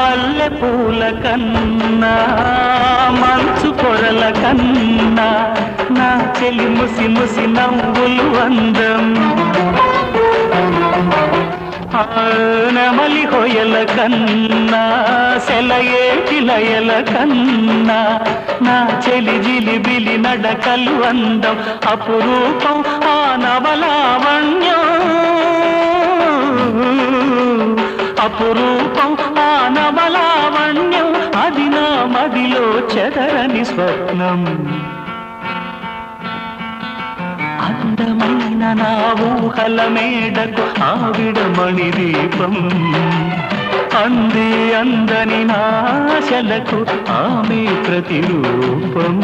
మల్లె పూల కన్నా మంచు పొరల కన్నా నా చెలి ముసి ముసి నవ్వులు అందం నెమలి హొయల కన్నా సెలయేటి లయల కన్నా నా చెలి జిలిబిలి నడకలు అందం అపురూపం ఆ నవలావణ్యం అపురూపం ఆ నవలావణ్యం అది నా మదిలో చెదరని స్వప్నం అందమైన నా ఊహల మేడకు ఆవిడమణి దీపం అంది అందని నాశలకు ఆమె ప్రతిరూపం